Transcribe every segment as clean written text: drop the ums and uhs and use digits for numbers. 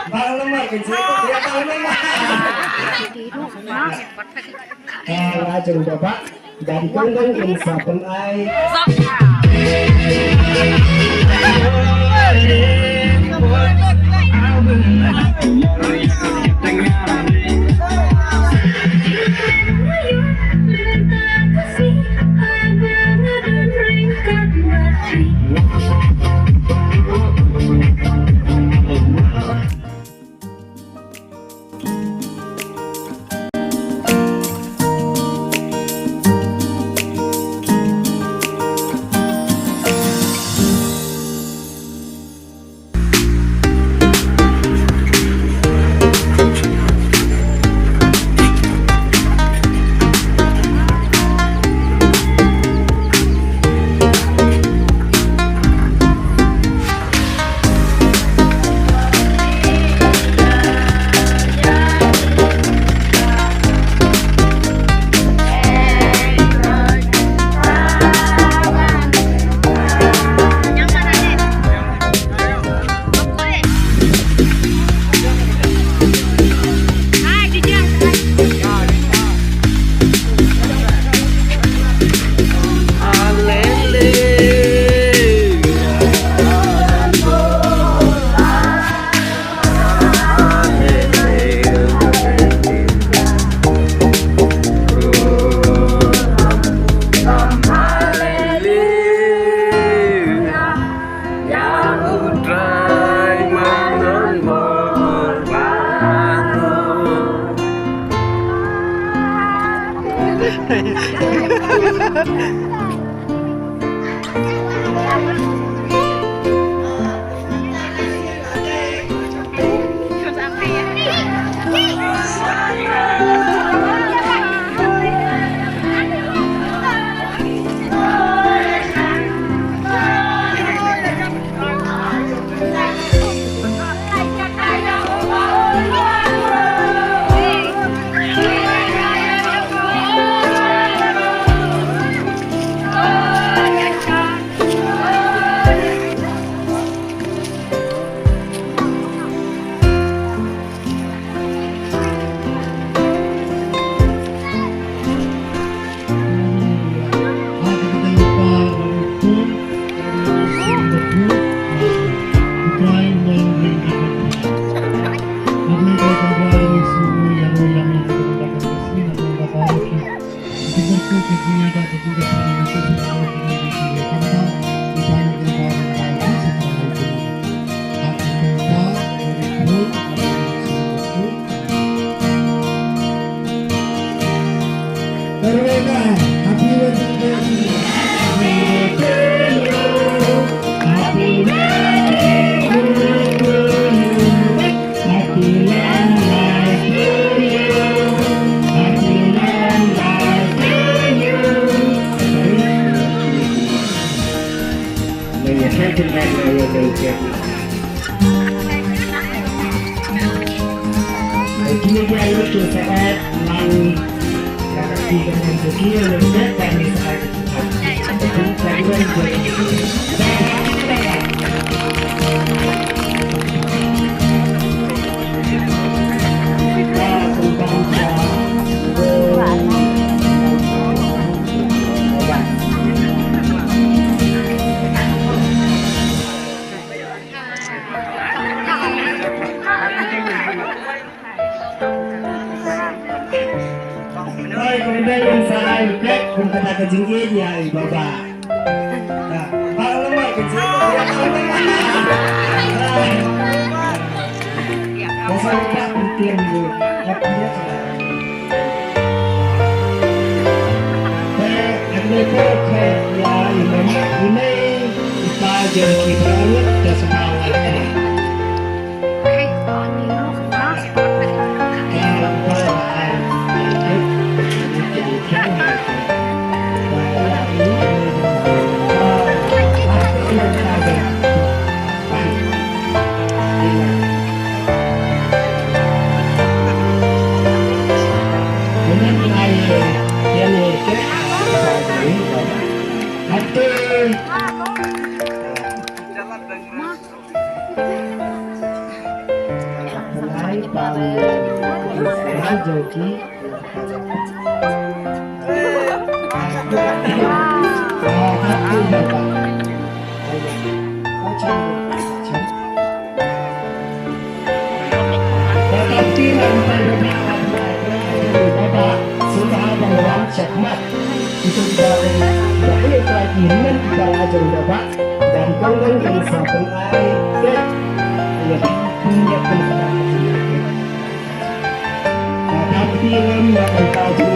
Bang lemah kecil dia tahu lemah. Lajeng Bapak dan kundang insapen ai. joki tetapi sampai Bapak sudah mengulang segmen itu dari kelahiran kita ajar Bapak dan kawan yang sahabat air yang punya kebenaran tetapi yang akan tahu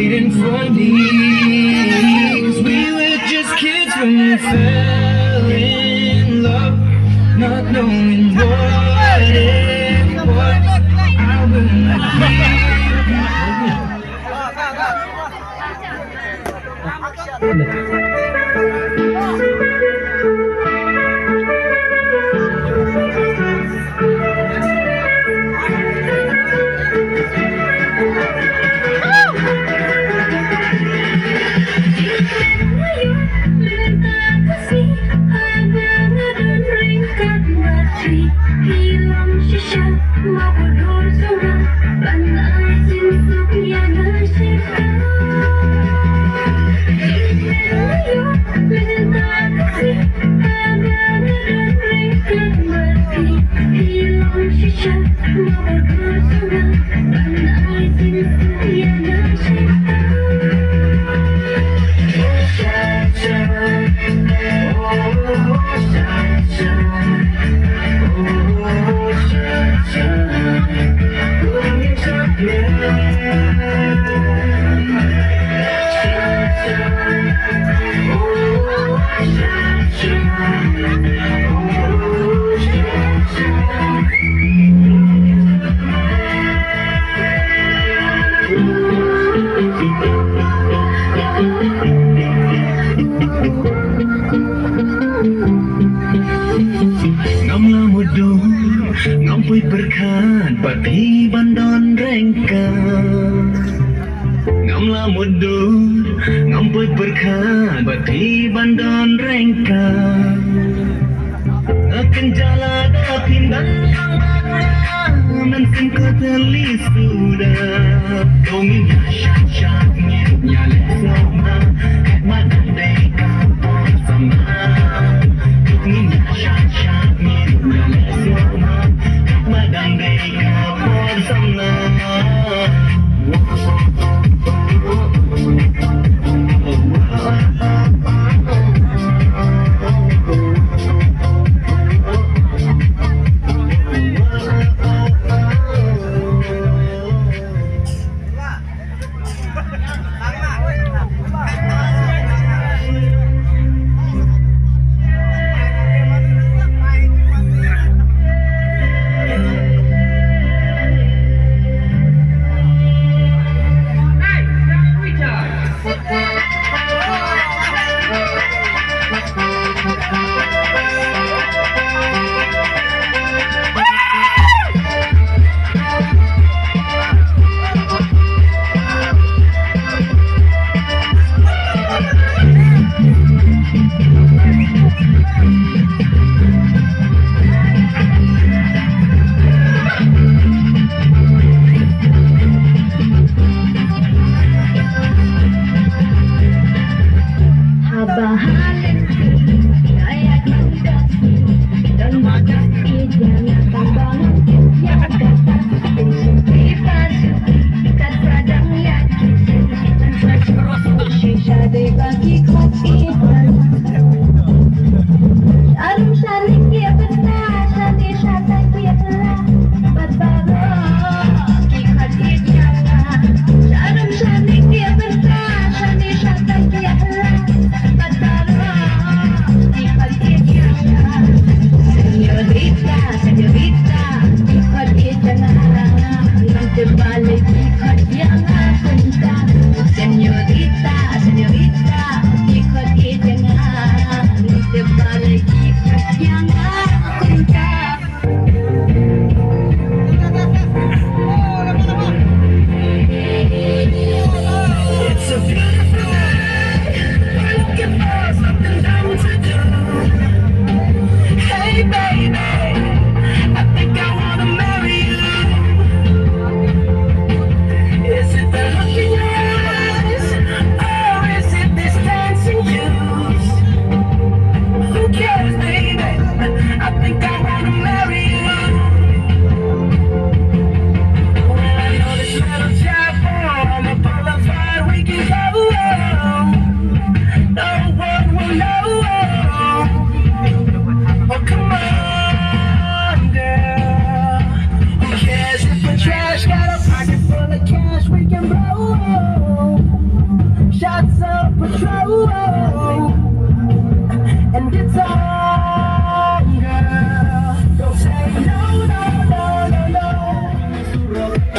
waiting for me, 'cause we were just kids when we fell in love, not knowing what it was. I will not Ngampui berkat pati bandon rengka ngamla mudur ngampui berkat pati bandon rengka akan jalan pindah nanti kau terlis sudah kau minta syak nyale sama mana mereka bersama kau minta syak nyale sama madang mereka bersama.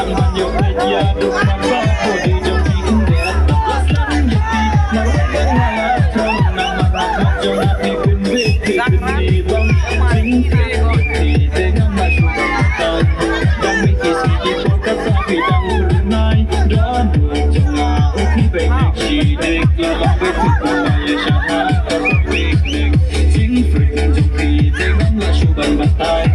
Yang banyak aja duk apa bodi jom diingat. Lasan jadi nawakan ngalah kau nama rakyat jom hati pendek kini bang. Sing dengan masuk kata dan mikir sikit kata bidang berenai dan berjengah uki baik sidik lalang betul ya syahadat baik sing friend jumpi dengan lasuban batai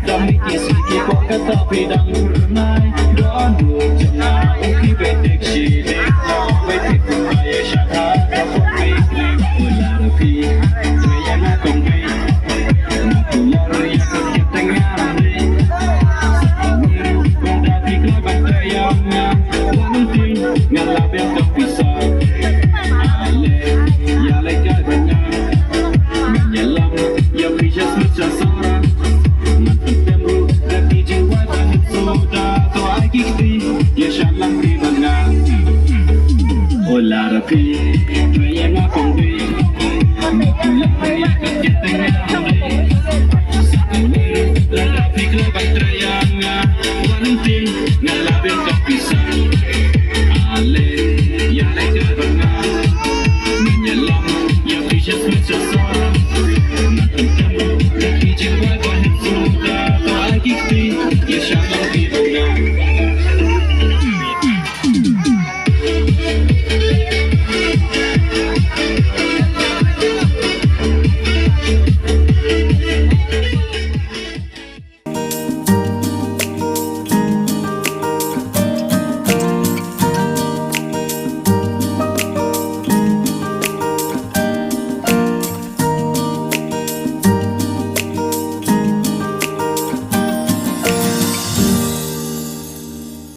dan mikir sikit kata bidang berenai dan berjengah uki baik sidik lalang betul ya syahadat baik ulah rapi yang aku baik aku lari ke tengah ngalap yang terpisah ale ya legal banyak menyelam yang bisa semacam seorang nanti tembru dari jiwa dan soda to aki ya shalom di mana olah rapi